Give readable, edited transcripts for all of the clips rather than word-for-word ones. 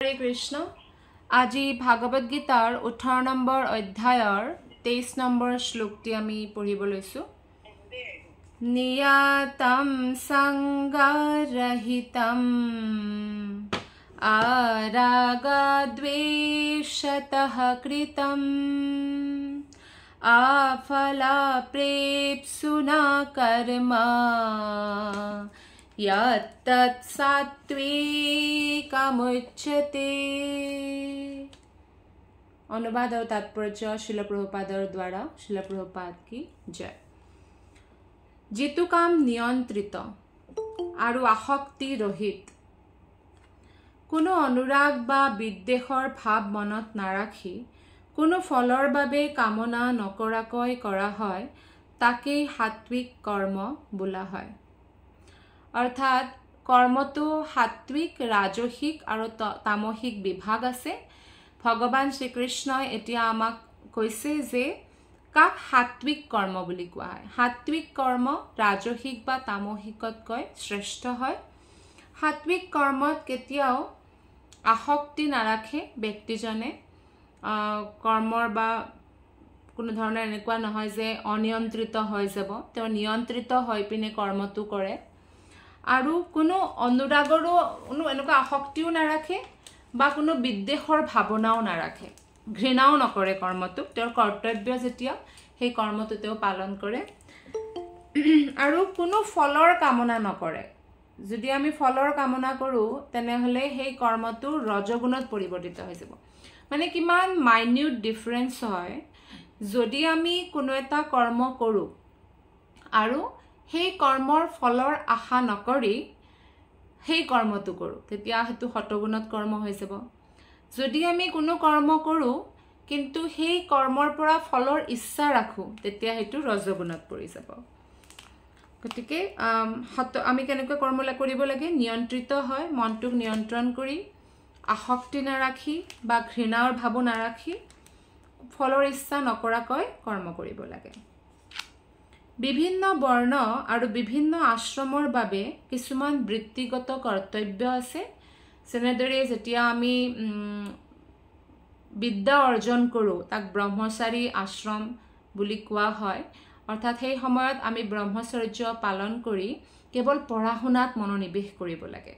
হৰে কৃষ্ণ। আজি ভাগৱত গীতাৰ 18 নম্বৰ অধ্যায়ৰ 23 নম্বৰ শ্লোকটি আমি পঢ়িব লৈছো। নিয়াতম সংগৰহিতম আৰাগদ্বেষতঃ কৃতম আফলাপ্ৰেপ্সুনা কৰ্ম यत्तत् सात्विकमुच्यते। अनुवाद और तात्पर्य शिल प्रभुपादर द्वारा। शिल प्रभुपाद की जय। जितु काम नियंत्रित और आसक्ति रहित, कोनो अनुराग बा विद्वेषर भाव मनत नाराखि कोनो फलर बारे कामना नकराकै কৰা হয় ताकेই सात्विक कर्म बोला হয়। अर्थात कर्मतो सात्विक राजसिक और तामसिक विभाग আছে। भगवान श्रीकृष्ण एतिया आमाक কৈছে যে কাক सात्विक कर्म বুলি কোৱা হয়। सात्विक कर्म राजसिक बा तामसिकतকৈ শ্ৰেষ্ঠ হয়। सात्विक कर्मत केতিয়াও আসক্তি নাৰাখে ব্যক্তিজনে। कर्মৰ বা কোনো ধৰণৰ এনেকুৱা নহয় যে অনিয়ন্ত্ৰিত হৈ যাব, তেওঁ নিয়ন্ত্ৰিত হৈ পিনে কৰ্মটো কৰে। আৰু কোনো অনুৰাগৰো এনেকুৱা আসক্তিও নাৰাখে বা কোনো বিদ্বেষৰ ভাৱনাও নাৰাখে, ঘৃণাও নকৰে কৰ্মটোক। তেওঁৰ কৰ্তব্য যেতিয়া সেই কৰ্মটো তেওঁ পালন কৰে আৰু কোনো ফলৰ কামনা নকৰে। যদি আমি ফলৰ কামনা কৰোঁ তেনেহ'লে সেই কৰ্মটো ৰজগুণত পৰিৱৰ্তিত হৈ যাব। মানে কিমান মাইনিউট ডিফাৰেন্স হয়। যদি আমি কোনো এটা কৰ্ম কৰোঁ আৰু সেই কৰ্মৰ ফলৰ আশা নকৰি সেই কৰ্মটো কৰোঁ তেতিয়া সেইটো শতগুণত কৰ্ম হৈ যাব। যদি আমি কোনো কৰ্ম কৰোঁ কিন্তু সেই কৰ্মৰ পৰা ফলৰ ইচ্ছা ৰাখোঁ তেতিয়া সেইটো ৰজগুণত পৰি যাব। গতিকে আমি কেনেকৈ কৰ্ম কৰিব লাগে? নিয়ন্ত্ৰিত হয়, মনটোক নিয়ন্ত্ৰণ কৰি আসক্তি নাৰাখি বা ঘৃণাৰ ভাৱ নাৰাখি ফলৰ ইচ্ছা নকৰাকৈ কৰ্ম কৰিব লাগে। বিভিন্ন বৰ্ণ আৰু বিভিন্ন আশ্ৰমৰ বাবে কিছুমান বৃত্তিগত কৰ্তব্য আছে। যেনেদৰে যেতিয়া আমি বিদ্যা অৰ্জন কৰোঁ তাক ব্ৰহ্মচাৰী আশ্ৰম বুলি কোৱা হয়। অৰ্থাৎ সেই সময়ত আমি ব্ৰহ্মচৰ্য পালন কৰি কেৱল পঢ়া শুনাত মনোনিৱেশ কৰিব লাগে।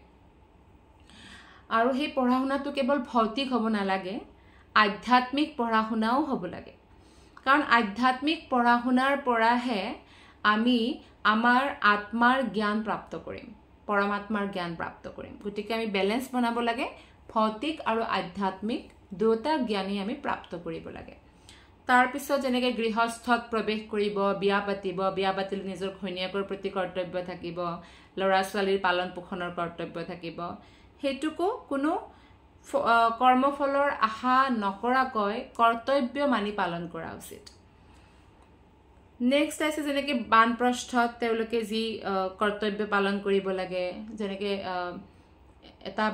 আৰু সেই পঢ়া শুনাটো কেৱল ভৌতিক হ'ব নালাগে, আধ্যাত্মিক পঢ়া শুনাও হ'ব লাগে। কাৰণ আধ্যাত্মিক পঢ়া শুনাৰ পৰাহে আমি আমাৰ আত্মাৰ জ্ঞান প্ৰাপ্ত কৰিম, পৰমাত্মাৰ জ্ঞান প্ৰাপ্ত কৰিম। গতিকে আমি বেলেন্স বনাব লাগে, ভৌতিক আৰু আধ্যাত্মিক দুটা জ্ঞানেই আমি প্ৰাপ্ত কৰিব লাগে। তাৰপিছত যেনেকৈ গৃহস্থত প্ৰৱেশ কৰিব, বিয়া পাতিব, বিয়া পাতিলে নিজৰ ঘৈণীয়েকৰ প্ৰতি কৰ্তব্য থাকিব, ল'ৰা ছোৱালীৰ পালন পোষণৰ কৰ্তব্য থাকিব। সেইটোকো কোনো কৰ্মফলৰ আশা নকৰাকৈ কৰ্তব্য মানি পালন কৰা উচিত। নেক্সট আছে যেনেকৈ বানপ্ৰস্থত তেওঁলোকে যি কৰ্তব্য পালন কৰিব লাগে, যেনেকৈ এটা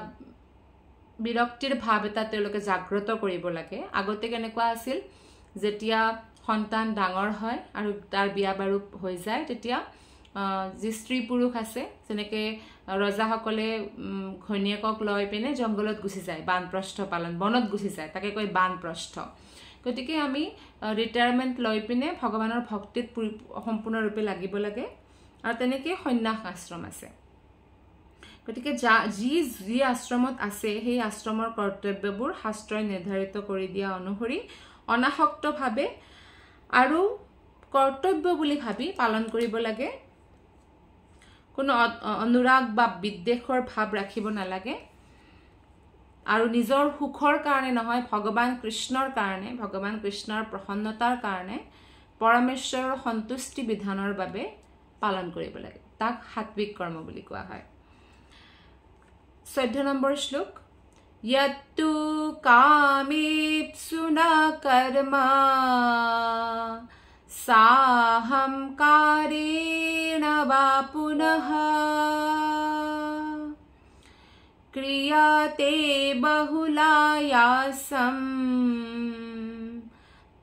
বিৰক্তিৰ ভাৱ এটা তেওঁলোকে জাগ্ৰত কৰিব লাগে। আগতে কেনেকুৱা আছিল, যেতিয়া সন্তান ডাঙৰ হয় আৰু তাৰ বিয়া বাৰু হৈ যায় তেতিয়া যি স্ত্ৰী পুৰুষ আছে, যেনেকৈ ৰজাসকলে ঘৈণীয়েকক লৈ পিনে জংঘলত গুচি যায়, বানপ্ৰস্থ পালন, বনত গুচি যায়, তাকে কয় বানপ্ৰস্থ। গতিকে আমি ৰিটায়াৰমেণ্ট লৈ পিনে ভগৱানৰ ভক্তিত সম্পূৰ্ণৰূপে লাগিব লাগে। আৰু তেনেকৈ সন্ন্যাস আশ্ৰম আছে। গতিকে যি আশ্ৰমত আছে সেই আশ্ৰমৰ কৰ্তব্যবোৰ শাস্ত্ৰই নিৰ্ধাৰিত কৰি দিয়া অনুসৰি অনাসক্তভাৱে আৰু কৰ্তব্য বুলি ভাবি পালন কৰিব লাগে। কোনো অনুৰাগ বা বিদ্বেষৰ ভাৱ ৰাখিব নালাগে। আৰু নিজৰ সুখৰ কাৰণে নহয়, ভগৱান কৃষ্ণৰ কাৰণে, ভগৱান কৃষ্ণৰ প্ৰসন্নতাৰ কাৰণে, পৰমেশ্বৰৰ সন্তুষ্টি বিধানৰ বাবে পালন কৰিব লাগে। তাক সাত্বিক কৰ্ম বুলি কোৱা হয়। 14 নম্বৰ শ্লোক। यत्तु कामेप्सु न कर्म साहंकारेण वा पुनः क्रियते बहुलायासं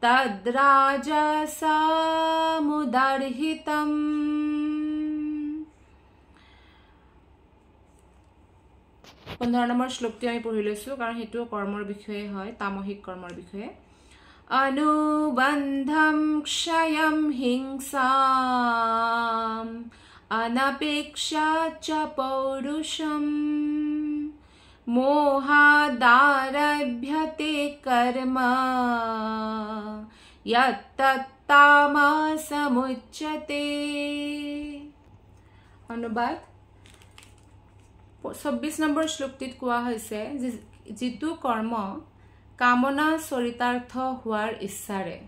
तद्राजसमुदर्हितम्। 15 নম্বৰ শ্লোকটি আমি পঢ়ি লৈছো কাৰণ হেতু কৰ্মৰ বিষয়ে হয় তামহিক কৰ্মৰ বিষয়ে অনুবন্ধম ক্ষয়ম হিংসাম অনপেক্ষা চ পৌৰুষম মোহাদাৰভ্যতে কৰ্ম यत्तत्तामसमुच्यते অনুবাদ 26 নম্বৰ শ্লোকটিত কোৱা হৈছে যে যিটো কৰ্ম কামনা চৰিতাৰ্থ হোৱাৰ ইচ্ছাৰে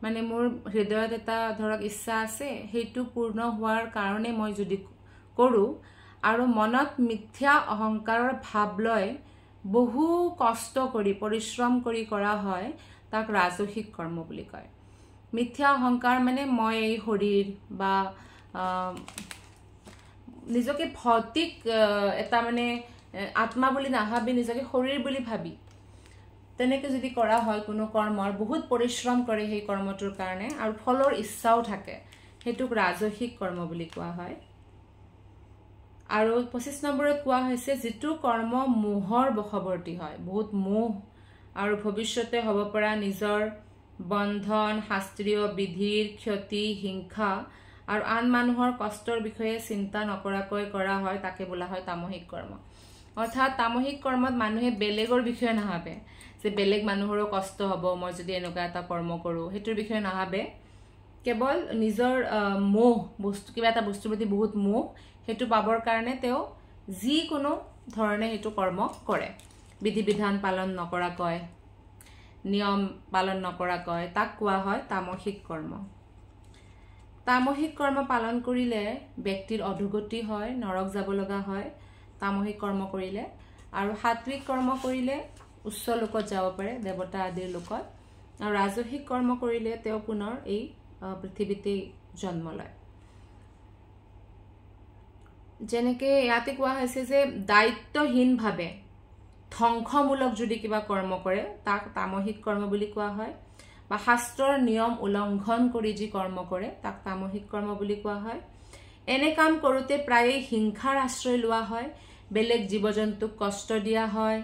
মানে মোৰ হৃদয়ত এটা ধৰক ইচ্ছা আছে হেতু পূৰ্ণ হোৱাৰ কাৰণে মই যদি কৰো আৰু মনত মিথ্যা অহংকাৰৰ ভাৱ লৈ বহু কষ্ট কৰি পৰিশ্ৰম কৰি কৰা হয় তাক ৰাজসিক কৰ্ম বুলি কয় মিথ্যা অহংকাৰ মানে মই এই শৰীৰ বা নিজকে ভৌতিক এটা মানে আত্মা বুলি নাভাবি নিজকে শৰীৰ বুলি ভাবি তেনেকে যদি কৰা হয় কোনো কৰ্মৰ বহুত পৰিশ্ৰম কৰে সেই কৰ্মটোৰ কাৰণে আৰু ফলৰ ইচ্ছাও থাকে হেতুক ৰাজসিক কৰ্ম বুলি কোৱা হয় আৰু 25 নম্বৰত কোৱা হৈছে যিটো কৰ্ম মোহৰ বশৱৰ্তী হয় বহুত মোহ আৰু ভৱিষ্যতে হ'ব পৰা নিজৰ বন্ধন শাস্ত্ৰীয় বিধিৰ ক্ষতি হিংসা আৰু আন মানুহৰ কষ্টৰ বিষয়ে চিন্তা নকৰাকৈ কৰা হয় তাকে বোলা হয় তামহিক কৰ্ম অৰ্থাৎ তামহিক কৰ্মত মানুহে বেলেগৰ বিষয়ে নাভাবে যে বেলেগ মানুহৰো কষ্ট হ'ব মই যদি এনেকুৱা এটা কৰ্ম কৰো হেতুৰ বিষয়ে নাভাবে কেৱল নিজৰ মোহ বস্তু কিবা এটা বস্তুৰ প্ৰতি বহুত মোহ হেতু পাবৰ কাৰণে তেওঁ যি কোনো ধৰণে হেতু কৰ্ম কৰে বিধি বিধান পালন নকৰাকৈ নিয়ম পালন নকৰাকৈ তাক কোৱা হয় তামহিক কৰ্ম তামহিক কৰ্ম পালন কৰিলে ব্যক্তিৰ অধোগতি হয় নৰক যাব লগা হয় তামহিক কৰ্ম কৰিলে আৰু সাত্বিক কৰ্ম কৰিলে উচ্চ লোকত যাব পাৰে দেৱতা আদিৰ লোকত আৰু ৰাজসিক কৰ্ম কৰিলে তেওঁ পুনৰ এই পৃথিৱীতে জন্ম লয় যেনেকে ইয়াতে কোৱা হৈছে যে দায়িত্বহীন ভাবে ধ্বংসমূলক যদি কিবা কৰ্ম কৰে তাক তামহিক কৰ্ম বুলি কোৱা হয় বা শাস্ত্ৰৰ নিয়ম উলংঘন কৰি যি কৰ্ম কৰে তাক তামহিক কৰ্ম বুলি কোৱা হয় এনে কাম কৰোতে প্ৰায় হিংসাৰ আশ্ৰয় লোৱা হয় বেলেগ জীৱ-জন্তুক কষ্ট দিয়া হয়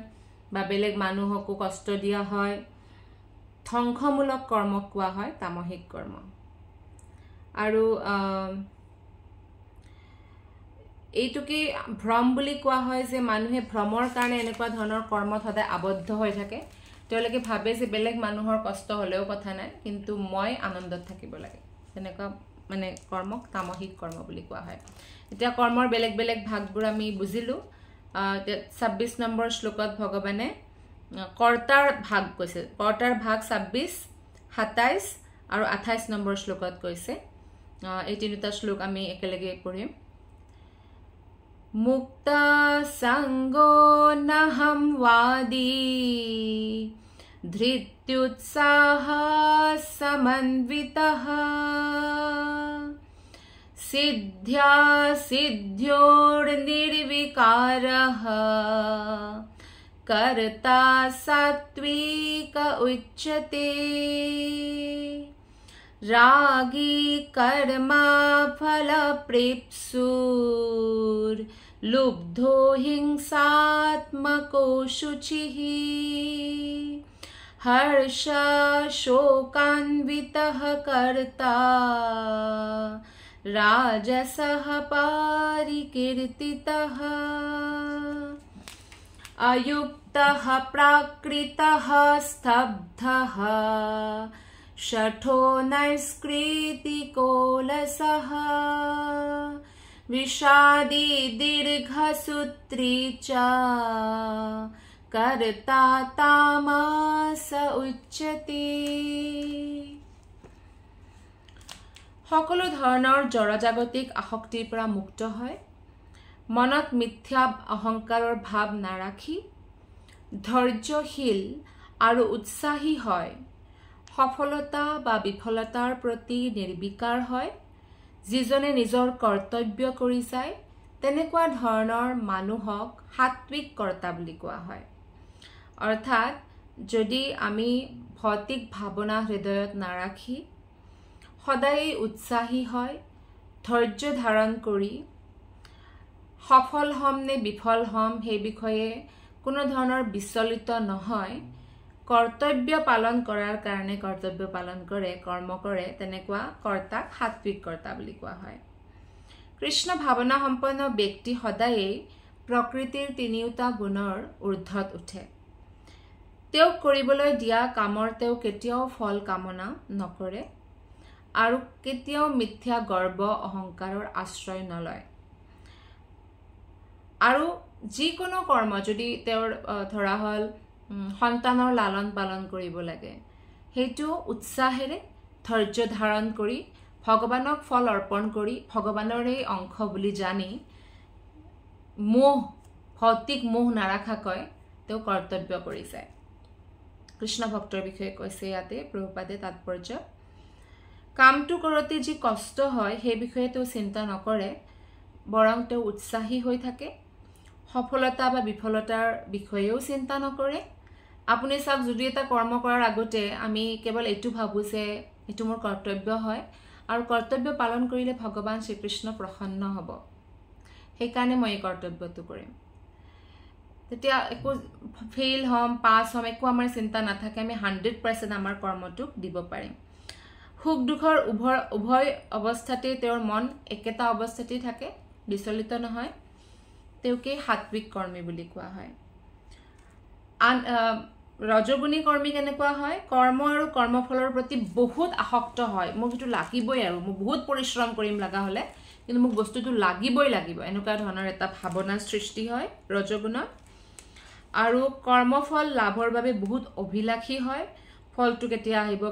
বা বেলেগ মানুহকো কষ্ট দিয়া হয় ধ্বংসমূলক কৰ্মক কোৱা হয় তামহিক কৰ্ম আৰু এইটোকে ভ্ৰম বুলি কোৱা হয় যে মানুহে ভ্ৰমৰ কাৰণে এনেকুৱা ধৰণৰ কৰ্মত সদায় আবদ্ধ হৈ থাকে তেওঁলোকে ভাবে যে বেলেগ মানুহৰ কষ্ট হলেও কথা নাই কিন্তু মই আনন্দত থাকিব লাগে তেনেকুৱা মানে কৰ্মক তামহিক কৰ্ম বুলি কোৱা হয় এতিয়া কৰ্মৰ বেলেগ বেলেগ ভাগবোৰ আমি বুজিলো 26 নম্বৰ শ্লোকত ভগৱানে কৰ্তাৰ ভাগ কৈছে কৰ্তাৰ ভাগ 26 27 আৰু 28 নম্বৰ শ্লোকত কৈছে এই তিনিটা শ্লোক আমি একেলগে পঢ়িম মুক্তা সংগো নহম वादी धृत्युत्साह समन्वितः सिद्ध्या सिद्ध्योर्निर्विकारः कर्ता सात्विक उच्यते रागी कर्मा फल प्रेप्सुर लुब्धो हिंसात्मको शुचिः हर्ष शोकान्वितः कर्ता राजसः परिकीर्तितः अयुक्तः प्राकृतः स्तब्धः शठो नैष्कृतिकोलसः विषादी दीर्घसूत्री च कर्ता तामस उच्यते সকলো ধৰণৰ জড়জাগতিক আসক্তিৰ পৰা মুক্ত হয় মনত মিথ্যা অহংকাৰৰ ভাৱ নাৰাখি ধৈৰ্যশীল আৰু উৎসাহী হয় সফলতা বা বিফলতাৰ প্ৰতি নিৰ্বিকাৰ হয় যিজনে নিজৰ কৰ্তব্য কৰি যায় তেনেকুৱা ধৰণৰ মানুহক সাত্বিক কৰ্তা বুলি কোৱা হয় অৰ্থাৎ যদি আমি ভৌতিক ভাৱনা হৃদয়ত নাৰাখি সদায় উৎসাহী হয় ধৈৰ্য ধাৰণ কৰি সফল হম নে বিফল হম সেই বিষয়ে কোনো ধৰণৰ বিচলিত নহয় কৰ্তব্য পালন কৰাৰ কাৰণে কৰ্তব্য পালন কৰে কৰ্ম কৰে তেনেকুৱা কৰ্তাক সাত্বিক কৰ্তা বুলি কোৱা হয় কৃষ্ণ ভাৱনা সম্পন্ন ব্যক্তি সদায়েই প্ৰকৃতিৰ তিনিওটা গুণৰ ঊৰ্ধ্বত উঠে তেওঁ কৰিবলৈ দিয়া কামৰ তেওঁ কেতিয়াও ফল কামনা নকৰে আৰু কেতিয়াও মিথ্যা গৰ্ব অহংকাৰৰ আশ্ৰয় নলয় আৰু যিকোনো কৰ্ম যদি তেওঁৰ ধৰা হল সন্তানৰ লালন পালন কৰিব লাগে সেইটো উৎসাহেৰে ধৈৰ্য ধাৰণ কৰি ভগৱানক ফল অৰ্পণ কৰি ভগৱানৰে অংশ বুলি জানি মোহ ভৌতিক মোহ নাৰাখাকৈ তেওঁ কৰ্তব্য কৰি যায় কৃষ্ণ ভক্তৰ বিষয়ে কৈছে ইয়াতে প্ৰভুপাদে তাৎপৰ্য কামটো কৰোঁতে যি কষ্ট হয় সেই বিষয়ে তেওঁ চিন্তা নকৰে বৰং তেওঁ উৎসাহী হৈ থাকে সফলতা বা বিফলতাৰ বিষয়েও চিন্তা নকৰে আপুনি চাওক যদি এটা কৰ্ম কৰাৰ আগতে আমি কেৱল এইটো ভাবো যে এইটো মোৰ কৰ্তব্য হয় আৰু কৰ্তব্য পালন কৰিলে ভগৱান শ্ৰীকৃষ্ণ প্ৰসন্ন হ'ব সেইকাৰণে মই এই কৰ্তব্যটো কৰিম তেতিয়া একো ফেইল হম পাছ হম একো আমাৰ চিন্তা নাথাকে আমি 100% আমাৰ কৰ্মটোক দিব পাৰিম সুখ দুখৰ উভয় অৱস্থাতে তেওঁৰ মন একেটা অৱস্থাতেই থাকে বিচলিত নহয় তেওঁকে সাত্বিক কৰ্মী বুলি কোৱা হয় ৰজগুণী কৰ্মী কেনেকুৱা হয় কৰ্ম আৰু কৰ্মফলৰ প্ৰতি বহুত আসক্ত হয় মোক সেইটো লাগিবই আৰু মই বহুত পৰিশ্ৰম কৰিম লগা হলে কিন্তু মোক বস্তুটো লাগিবই লাগিব এনেকুৱা ধৰণৰ এটা ভাৱনা সৃষ্টি হয় ৰজগুণত আৰু কৰ্মফল লাভৰ বাবে বহুত অভিলাষী হয় ফলটো কেতিয়া আহিব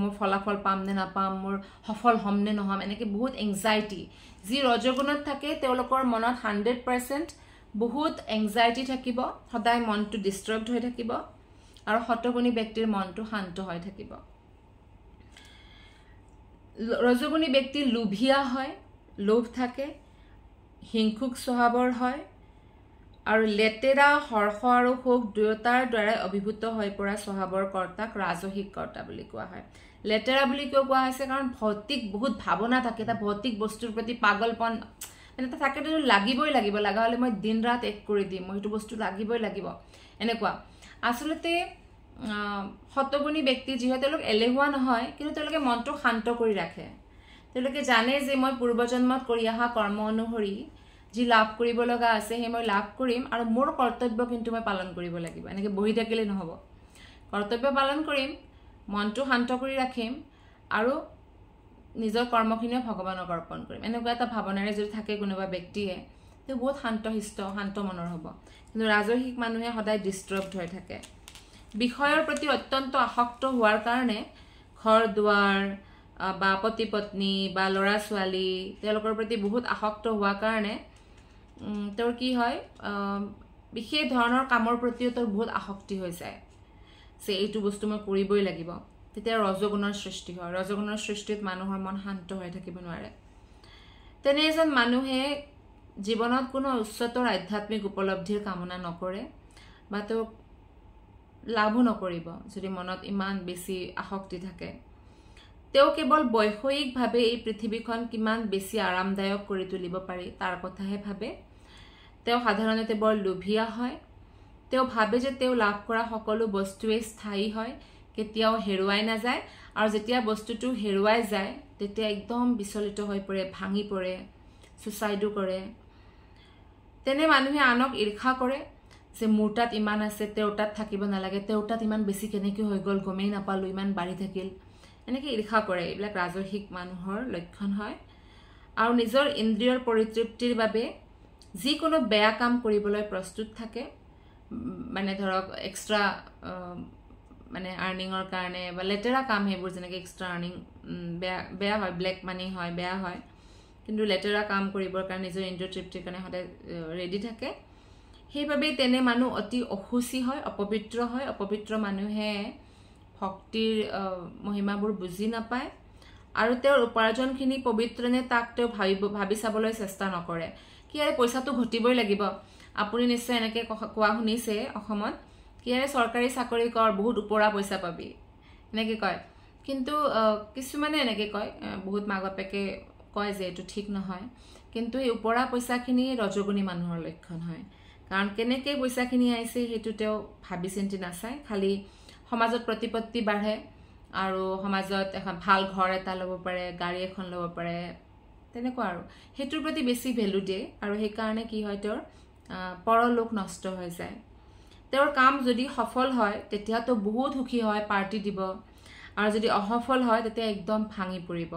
মই ফলাফল পাম নে নাপাম মোৰ সফল হম নে নহম এনেকে বহুত এংজাইটি যি ৰজগুণত থাকে তেওঁলোকৰ মনত 100% বহুত এংজাইটি থাকিব সদায় মনটো ডিস্টাৰ্বড হৈ থাকিব আৰু সতগুণী ব্যক্তিৰ মনটো শান্ত হৈ থাকিব ৰজগুণী ব্যক্তি লোভিয়া হয় লোভ থাকে হিংসুক স্বভাৱৰ হয় আৰু লেতেৰা হৰ্ষ আৰু শোক দুয়োটাৰ দ্বাৰা অভিভূত হৈ পৰা স্বভাৱৰ কৰ্তাক ৰাজসিক কৰ্তা বুলি কোৱা হয় লেতেৰা বুলি কিয় কোৱা হৈছে কাৰণ ভৌতিক বহুত ভাৱনা থাকে এটা ভৌতিক বস্তুৰ প্ৰতি পাগলপন এটা থাকে লাগিবই লাগিব লগা হলে মই দিন ৰাত এক কৰি দিম মই সেইটো বস্তু লাগিবই লাগিব এনেকুৱা আসলতে সতগুণী ব্যক্তি যিহেতু তেওঁলোক এলেহুৱা নহয় কিন্তু তেওঁলোকে মনটো শান্ত কৰি ৰাখে তেওঁলোকে জানে যে মই পূৰ্বজন্মত কৰি অহা কৰ্ম অনুসৰি যি লাভ কৰিব লগা আছে সেই মই লাভ কৰিম আৰু মোৰ কৰ্তব্য কিন্তু মই পালন কৰিব লাগিব এনেকৈ বহি থাকিলে নহব কৰ্তব্য পালন কৰিম মনটো শান্ত কৰি ৰাখিম আৰু নিজৰ কৰ্মখিনিও ভগৱানক অৰ্পণ কৰিম এনেকুৱা এটা ভাৱনাৰে যদি থাকে কোনোবা ব্যক্তিয়ে তেওঁ বহুত শান্ত মনৰ হ'ব কিন্তু ৰাজসিক মানুহে সদায় ডিস্টাৰ্বড হৈ থাকে বিষয়ৰ প্ৰতি অত্যন্ত আসক্ত হোৱাৰ কাৰণে ঘৰ দুৱাৰ বা পতি পত্নী বা ল'ৰা ছোৱালী তেওঁলোকৰ প্ৰতি বহুত আসক্ত হোৱাৰ কাৰণে তেওঁৰ কি হয় বিশেষ ধৰণৰ কামৰ প্ৰতিও তেওঁৰ বহুত আসক্তি হৈ যায় যে এইটো বস্তু মই কৰিবই লাগিব তেতিয়া ৰজগুণৰ সৃষ্টি হয় ৰজগুণৰ সৃষ্টিত মানুহৰ মন শান্ত হৈ থাকিব নোৱাৰে তেনে এজন মানুহে জীৱনত কোনো উচ্চতৰ আধ্যাত্মিক উপলব্ধিৰ কামনা নকৰে বা তেওঁক লাভো নকৰিব যদি মনত ইমান বেছি আসক্তি থাকে তেওঁ কেৱল বৈষয়িকভাৱে এই পৃথিৱীখন কিমান বেছি আৰামদায়ক কৰি তুলিব পাৰি তাৰ কথাহে ভাবে তেওঁ সাধাৰণতে বৰ লোভিয়া হয় তেওঁ ভাবে যে তেওঁ লাভ কৰা সকলো বস্তুৱে স্থায়ী হয় কেতিয়াও হেৰুৱাই নাযায় আৰু যেতিয়া বস্তুটো হেৰুৱাই যায় তেতিয়া একদম বিচলিত হৈ পৰে ভাঙি পৰে সুইচাইডো কৰে তেনে মানুহে আনক ঈৰ্ষা কৰে যে মোৰ তাত ইমান আছে তেওঁৰ তাত থাকিব নালাগে তেওঁৰ তাত ইমান বেছি কেনেকৈ হৈ গ'ল গমেই নাপালো ইমান বাঢ়ি থাকিল এনেকৈ ঈৰ্ষা কৰে এইবিলাক ৰাজসিক মানুহৰ লক্ষণ হয় আৰু নিজৰ ইন্দ্ৰিয়ৰ পৰিতৃপ্তিৰ বাবে যিকোনো বেয়া কাম কৰিবলৈ প্ৰস্তুত থাকে মানে ধৰক এক্সট্ৰা মানে আৰ্নিঙৰ কাৰণে বা লেতেৰা কাম সেইবোৰ যেনেকৈ এক্সট্ৰা আৰ্নিং বেয়া হয় ব্লেক মানি হয় বেয়া হয় কিন্তু লেতেৰা কাম কৰিবৰ কাৰণে নিজৰ ইন্দ্ৰিয় তৃপ্তিৰ কাৰণে সদায় ৰেডি থাকে সেইবাবে তেনে মানুহ অতি অসুচি হয় অপবিত্ৰ মানুহে ভক্তিৰ মহিমাবোৰ বুজি নাপায় আৰু তেওঁৰ উপাৰ্জনখিনি পবিত্ৰ নে তাক তেওঁ ভাবি চাবলৈ চেষ্টা নকৰে কি আৰে পইচাটো ঘটিবই লাগিব আপুনি নিশ্চয় এনেকৈ কোৱা শুনিছে অসমত কি আৰে চৰকাৰী চাকৰি কৰ বহুত ওপৰা পইচা পাবি এনেকৈ কয় কিন্তু কিছুমানে এনেকৈ কয় বহুত মাক বাপেকে কয় যে এইটো ঠিক নহয় কিন্তু এই ওপৰা পইচাখিনি ৰজগুণী মানুহৰ লক্ষণ হয় কাৰণ কেনেকৈ পইচাখিনি আহিছে সেইটো তেওঁ ভাবি চিন্তি নাচায় খালি সমাজত প্ৰতিপত্তি বাঢ়ে আৰু সমাজত এখন ভাল ঘৰ এটা ল'ব পাৰে গাড়ী এখন ল'ব পাৰে তেনেকুৱা আৰু হেতুৰ প্ৰতি বেছি ভ্যালু দিয়ে আৰু সেই কাৰণে কি হয় তেওঁৰ পৰলোক নষ্ট হৈ যায় তেওঁৰ কাম যদি সফল হয় তেতিয়া তো বহুত সুখী হয় পাৰ্টি দিব আৰু যদি অসফল হয় তেতিয়া একদম ভাঙি পৰিব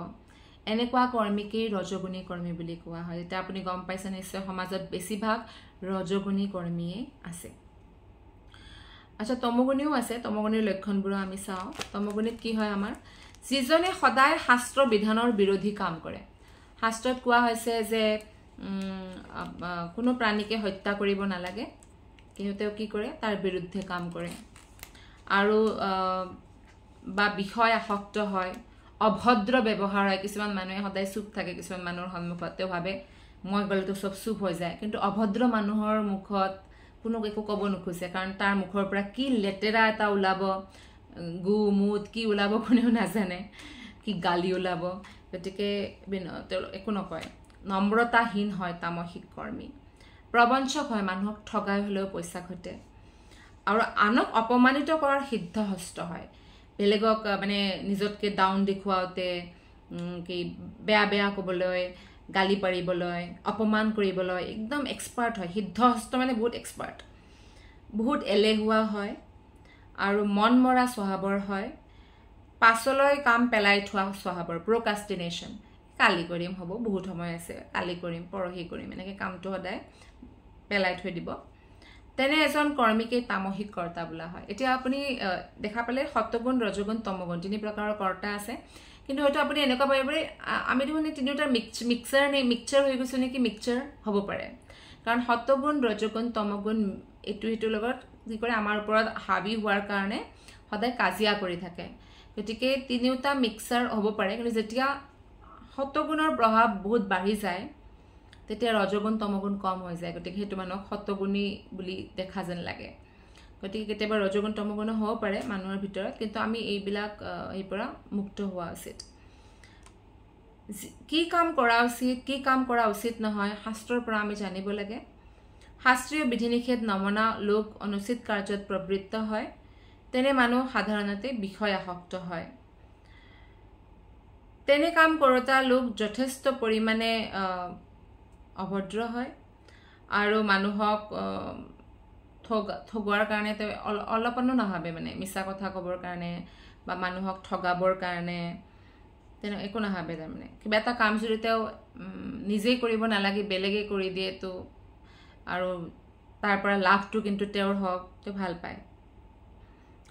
এনেকুৱা কৰ্মীকেই ৰজগুণী কৰ্মী বুলি কোৱা হয় এটা আপুনি গম পাইছে নিশ্চয় সমাজত বেছিভাগ ৰজগুণী কৰ্মীয়ে আছে আচ্ছা তমগুণীও আছে তমগুণীৰ লক্ষণবোৰ আমি চাওঁ তমগুণীত কি হয় আমাৰ যিজনে সদায় শাস্ত্ৰ বিধানৰ বিৰোধী কাম কৰে শাস্ত্ৰত কোৱা হৈছে যে কোনো প্ৰাণীকে হত্যা কৰিব নালাগে কিহতেও কি কৰে তাৰ বিৰুদ্ধে কাম কৰে আৰু বা বিষয় আসক্ত হয় অভদ্ৰ ব্যৱহাৰ হয় কিছুমান মানুহে সদায় চুপ থাকে কিছুমান মানুহৰ সন্মুখত তেওঁ ভাবে মই গলেতো সব চুপ হৈ যায় কিন্তু অভদ্ৰ মানুহৰ মুখত কোনো একো ক'ব নোখোজে কাৰণ তাৰ মুখৰ পৰা কি লেতেৰা এটা ওলাব গু মুত কি ওলাব কোনেও নাজানে কি গালি ওলাব গতিকে একো নকয় নম্ৰতাহীন হয় তামসিক কৰ্মী প্ৰবঞ্চক হয় মানুহক ঠগাই হলেও পইচা ঘটে আৰু আনক অপমানিত কৰাৰ সিদ্ধহস্ত হয় বেলেগক মানে নিজতকে ডাউন দেখুৱাওতে কি বেয়া বেয়া ক'বলৈ গালি পাৰিবলৈ অপমান কৰিবলৈ একদম এক্সপাৰ্ট হয় সিদ্ধহস্ত মানে বহুত এক্সপাৰ্ট বহুত এলেহুৱা হয় আৰু মন মৰা স্বভাৱৰ হয় পাছলৈ কাম পেলাই থোৱা স্বভাৱৰ প্ৰকাষ্টিনেশ্যন কালি কৰিম হ'ব বহুত সময় আছে কালি কৰিম পৰহি কৰিম এনেকৈ কামটো সদায় পেলাই থৈ দিব তেনে এজন কৰ্মীকে তামসিক কৰ্তা বোলা হয় এতিয়া আপুনি দেখা পালে সত্যগুণ ৰজগুণ তমগুণ তিনি প্ৰকাৰৰ কৰ্তা আছে কিন্তু হয়তো আপুনি এনেকুৱা পাব পাৰে আমি দেখোন তিনিটাৰ মিক্সচাৰ হৈ গৈছে নেকি মিক্সচাৰ হ'ব পাৰে কাৰণ সত্যগুণ ৰজগুণ তমগুণ এইটো সিটোৰ লগত কি কৰে আমাৰ ওপৰত হাবি হোৱাৰ কাৰণে সদায় কাজিয়া কৰি থাকে গতিকে তিনিটা মিক্সচাৰ হ'ব পাৰে কিন্তু যেতিয়া সত্যগুণৰ প্ৰভাৱ বহুত বাঢ়ি যায় তেতিয়া ৰজগুণ তমগুণ কম হৈ যায় গতিকে সেইটো মানুহক সত্যগুণী বুলি দেখা যেন লাগে গতিকে কেতিয়াবা ৰজগুণ তমগুণ হ'ব পাৰে মানুহৰ ভিতৰত কিন্তু আমি এইবিলাক এই পৰা মুক্ত হোৱা উচিত কি কাম কৰা উচিত নহয় শাস্ত্ৰৰ পৰা আমি জানিব লাগে শাস্ত্ৰীয় বিধি নিষেধ নমনা লোক অনুচিত কাৰ্যত প্ৰবৃত্ত হয় তেনে মানুহ সাধাৰণতে বিষয় আসক্ত হয় তেনে কাম কৰোতা লোক যথেষ্ট পৰিমাণে অভদ্ৰ হয় আৰু মানুহক ঠগোৱাৰ কাৰণে তেওঁ অলপনো নাভাবে মানে মিছা কথা ক'বৰ কাৰণে বা মানুহক ঠগাবৰ কাৰণে তেনে একো নাভাবে তাৰমানে কিবা এটা কাম যদি তেওঁ নিজেই কৰিব নালাগে বেলেগে কৰি দিয়ে তো আৰু তাৰ পৰা লাভটো কিন্তু তেওঁৰ হওক তেওঁ ভাল পায়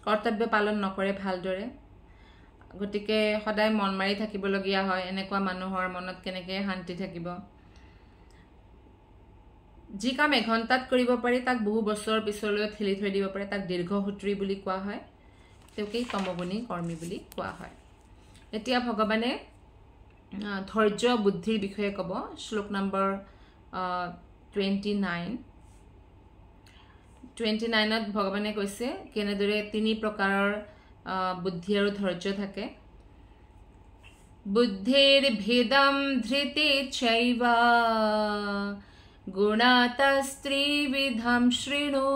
কৰ্তব্য পালন নকৰে ভালদৰে গতিকে সদায় মন মাৰি থাকিবলগীয়া হয় এনেকুৱা মানুহৰ মনত কেনেকৈ শান্তি থাকিব যি কাম এঘণ্টাত কৰিব পাৰি তাক বহু বছৰ পিছলৈ ঠেলি থৈ দিব পাৰে তাক দীৰ্ঘসূত্ৰী বুলি কোৱা হয় তেওঁকেই তমগুণী কৰ্মী বুলি কোৱা হয় এতিয়া ভগৱানে ধৈৰ্য বুদ্ধিৰ বিষয়ে ক'ব শ্লোক নম্বৰ 29ত ভগৱানে কৈছে কেনেদৰে তিনি প্ৰকাৰৰ বুদ্ধি আৰু ধৈৰ্য থাকে বুদ্ধিৰ ভেদম ধৃতি চৈব গুণাতস্ত্ৰিবিধম শৃণু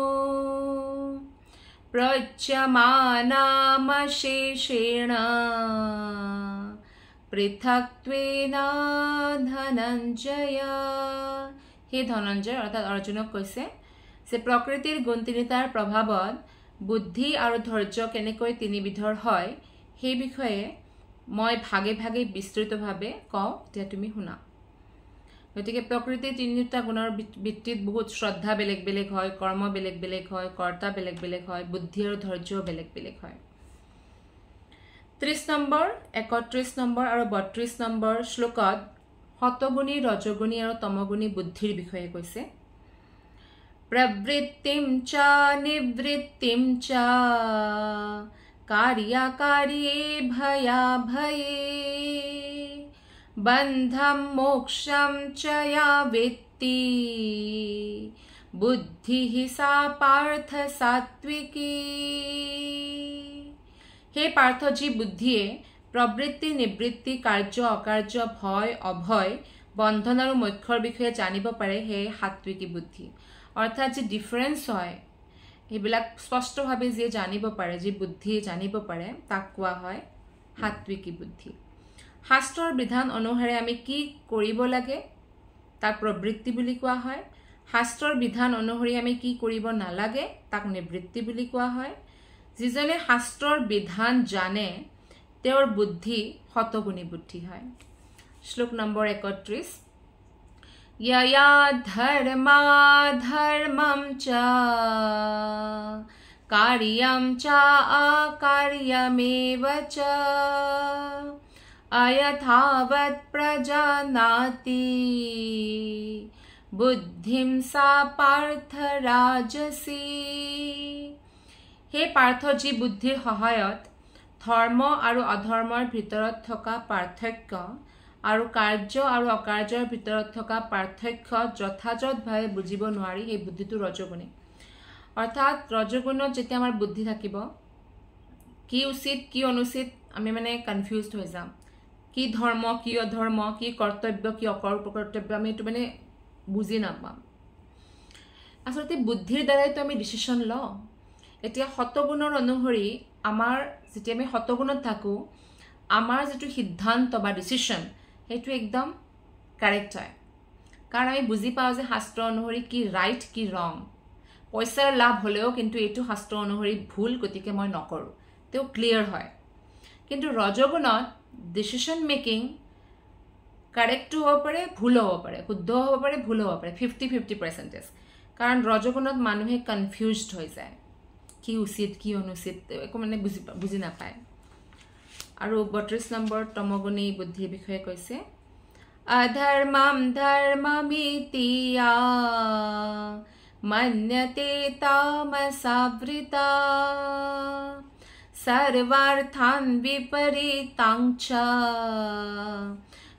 প্ৰচ্যমানামশেষেণ পৃথক্ত্বেন ধনঞ্জয় হে ধনঞ্জয় অৰ্থাৎ অৰ্জুনক কৈছে যে প্ৰকৃতিৰ গুণ তিনিটাৰ প্ৰভাৱত বুদ্ধি আৰু ধৈৰ্য কেনেকৈ তিনিবিধৰ হয় সেই বিষয়ে মই ভাগে ভাগে বিস্তৃতভাৱে কওঁ এতিয়া তুমি শুনা গতিকে প্ৰকৃতিৰ তিনিটা গুণৰ ভিত্তিত বহুত শ্ৰদ্ধা বেলেগ বেলেগ হয় কৰ্ম বেলেগ বেলেগ হয় কৰ্তা বেলেগ বেলেগ হয় বুদ্ধি আৰু ধৈৰ্যও বেলেগ বেলেগ হয় 30 নম্বৰ 31 নম্বৰ আৰু 32 নম্বৰ শ্লোকত সতগুণী ৰজগুণী আৰু তমগুণী বুদ্ধিৰ বিষয়ে কৈছে प्रवृत्तिं च निवृत्तिं च कार्याकार्ये भयाभये बन्धं मोक्षं च या वेत्ति बुद्धिः सा पार्थ सात्विकी हे पार्थ जी बुद्धिये प्रवृत्ति निवृत्ति कार्य अकार्य भय अभय বন্ধন আৰু মোক্ষৰ বিষয়ে জানিব পাৰে হে সাত্বিকী বুদ্ধি অৰ্থাৎ যে ডিফাৰেন্স হয় এইবিলাক স্পষ্টভাৱে যে জানিব পাৰে যে বুদ্ধি জানিব পাৰে তাক কোৱা হয় সাত্বিকী বুদ্ধি শাস্ত্ৰৰ বিধান অনুসাৰে আমি কি কৰিব লাগে তাক প্ৰবৃত্তি বুলি কোৱা হয় শাস্ত্ৰৰ বিধান অনুসৰি আমি কি কৰিব নালাগে তাক নিবৃত্তি বুলি কোৱা হয় যিজনে শাস্ত্ৰৰ বিধান জানে তেওঁৰ বুদ্ধি শতগুণী বুদ্ধি হয় শ্লোক নম্বৰ 31 यया धर्माधर्मं च कार्यं च अकार्यमेव च अयथावत् प्रजानाति बुद्धिं सा पार्थ राजसी हे पार्थ जी बुद्धिर सहायत धर्म और अधर्मर भितरत थका पार्थक्य আৰু কাৰ্য আৰু অকাৰ্যৰ ভিতৰত থকা পাৰ্থক্য যথাযথভাৱে বুজিব নোৱাৰি এই বুদ্ধিটো ৰজগুণী অৰ্থাৎ ৰজগুণত যেতিয়া আমাৰ বুদ্ধি থাকিব কি উচিত কি অনুচিত আমি মানে কনফিউজড হৈ যাম কি ধৰ্ম কি অধৰ্ম কি কৰ্তব্য কি অকৰ্তব্য আমি এইটো মানে বুজি নাপাম আচলতে বুদ্ধিৰ দ্বাৰাইতো আমি ডিসিশন লওঁ এতিয়া শতগুণৰ অনুসৰি আমাৰ যেতিয়া আমি শতগুণত থাকো আমাৰ যেটো সিদ্ধান্ত বা ডিসিশন সেইটো একদম কাৰেক্ট হয় কাৰণ আমি বুঝি পাও যে শাস্ত্ৰ অনুসৰি কি ৰাইট কি ৰং পয়সাৰ লাভ হলেও কিন্তু এটো শাস্ত্ৰ অনুসৰি ভুল গতিকে মই নকৰো তেও ক্লিয়াৰ হয় কিন্তু ৰজগুণত ডিসিশন মেকিং কাৰেক্ট হ'ব পাৰে ভুল হ'ব পাৰে শুদ্ধ হ'ব পাৰে ভুল হ'ব পাৰে 50-50% কাৰণ ৰজগুণত মানুহে কনফিউজড হৈ যায় কি উচিত কি অনুচিত একো মানে বুজি নাপায় আৰু 32 নম্বৰ তমগুণী বুদ্ধিৰ বিষয়ে কৈছে अधर्मं धर्ममितिया मन्यते तामसावृता सर्वार्थान् विपरीतां च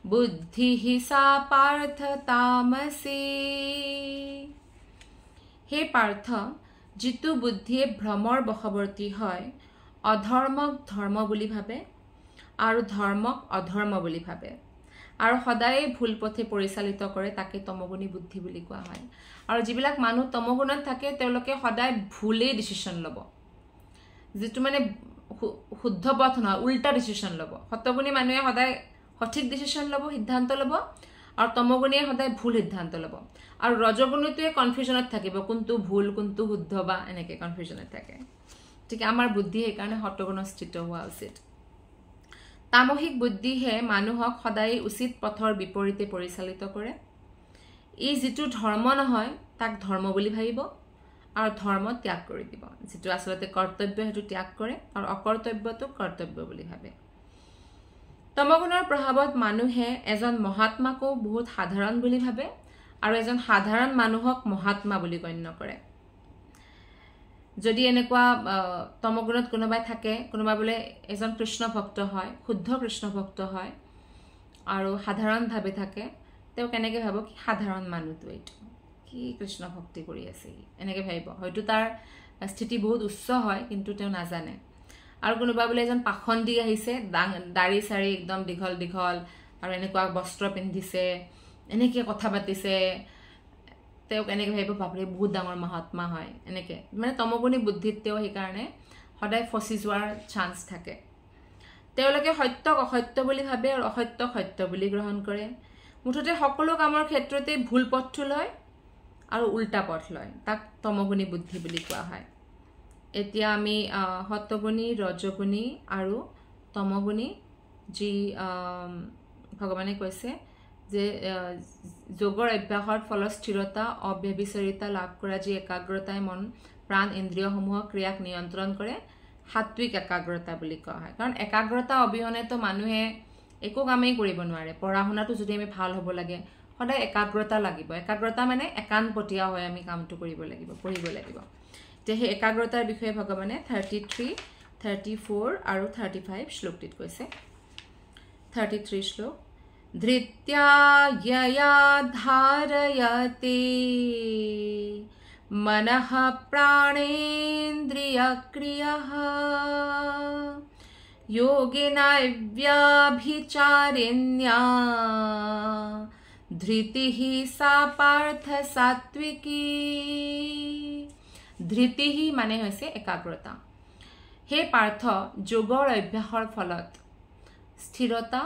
बुद्धिः सा पार्थ तामसी हे पार्थ जितु बुद्धिये भ्रমৰ বশৱৰ্তী হয় অধৰ্মক ধৰ্ম বুলি ভাবে আৰু ধৰ্মক অধৰ্ম বুলি ভাবে আৰু সদায় ভুল পথে পৰিচালিত কৰে তাকে তমগুণী বুদ্ধি বুলি কোৱা হয় আৰু যিবিলাক মানুহ তমগুণত থাকে তেওঁলোকে সদায় ভুলে ডিসিশন লব যেটো মানে শুদ্ধ পথ নহয় উল্টা ডিসিশন লব শতগুণী মানুহে সদায় সঠিক ডিসিশন লব সিদ্ধান্ত লব আৰু তমগুণীয়ে সদায় ভুল সিদ্ধান্ত লব আৰু ৰজগুণীটোৱে কনফিউজনত থাকিব কোনটো ভুল কোনটো শুদ্ধ বা এনেকে কনফিউজনত থাকে ঠিক আমাৰ বুদ্ধি এই কাৰণে শতগুণস্থিত হোৱা উচিত তামসিক বুদ্ধিহে মানুহক সদায় উচিত পথৰ বিপৰীতে পৰিচালিত কৰে এই যেটো ধৰ্ম নহয় তাক ধৰ্ম বুলি ভাবিব আৰু ধৰ্ম ত্যাগ কৰি দিব যেটো আসলতে কৰ্তব্য হেতু ত্যাগ কৰে আৰু অকৰ্তব্যটো কৰ্তব্য বুলি ভাবে তমগুণৰ প্ৰভাৱত মানুহে এজন মহাত্মাকো বহুত সাধাৰণ বুলি ভাবে আৰু এজন সাধাৰণ মানুহক মহাত্মা বুলি গণ্য কৰে যদি এনেকুৱা তমগুণত কোনোবাই থাকে কোনোবা বলে এজন কৃষ্ণ ভক্ত হয় শুদ্ধ কৃষ্ণ ভক্ত হয় আৰু সাধাৰণ ভাবে থাকে তেও কেনেকৈ ভাবো কি সাধাৰণ মানুহটো এইটো কি কৃষ্ণ ভক্তি কৰি আছে এনেকৈ ভাবিব হয়তো তাৰ স্থিতি বহুত উচ্চ হয় কিন্তু তেও নাজানে আৰু কোনোবা বলে এজন পাখণ্ডি আহিছে দাড়ি সাৰি একদম দীঘল দীঘল আৰু এনেকুৱা বস্ত্ৰ পিন্ধিছে এনেকৈ কথা পাতিছে তেও কেনেকৈ ভাবিব বাপৰে বহুত ডাঙৰ মহাত্মা হয় এনেকৈ মানে তমগুণী বুদ্ধিত তেও সেই কাৰণে সদায় ফসি যোৱাৰ চান্স থাকে তেওঁলোকে সত্যক অসত্য বুলি ভাবে আৰু অসত্যক সত্য বুলি গ্ৰহণ কৰে মুঠতে সকলো কামৰ ক্ষেত্ৰতে ভুল পথ লয় আৰু উল্টা পথ লয় তাক তমগুণী বুদ্ধি বুলি কোৱা হয় এতিয়া আমি সত্যগুণী ৰজগুণী আৰু তমগুণী যি ভগৱানে কৈছে যে যোগৰ অভ্যাসৰ ফলস্থিৰতা অব্যভিচাৰিতা লাভ কৰা যি একাগ্ৰতাই মন প্ৰাণ ইন্দ্ৰিয়সমূহ ক্ৰিয়াক নিয়ন্ত্ৰণ কৰে সাত্বিক একাগ্ৰতা বুলি কোৱা হয় কাৰণ একাগ্ৰতা অবিহনে তো মানুহে একো কামেই কৰিব নোৱাৰে পঢ়া শুনাটো যদি আমি ভাল হ'ব লাগে সদায় একাগ্ৰতা লাগিব একাগ্ৰতা মানে একান্তপতীয়া হৈ আমি কামটো কৰিব লাগিব পঢ়িব লাগিব যে হে একাগ্ৰতাৰ বিষয়ে ভগৱানে 33 34 আৰু 35 শ্লোকটিত কৈছে 33 শ্লোক धृत्या यया धारयते मनः प्राणेन्द्रियक्रियः योगिना व्यभिचारिण्या धृतिः सा पार्थ सात्विकी धृतिः माने হৈছে একাগ্ৰতা হে পাৰ্থ যোগৰ অভ্যাসৰ ফলত স্থিৰতা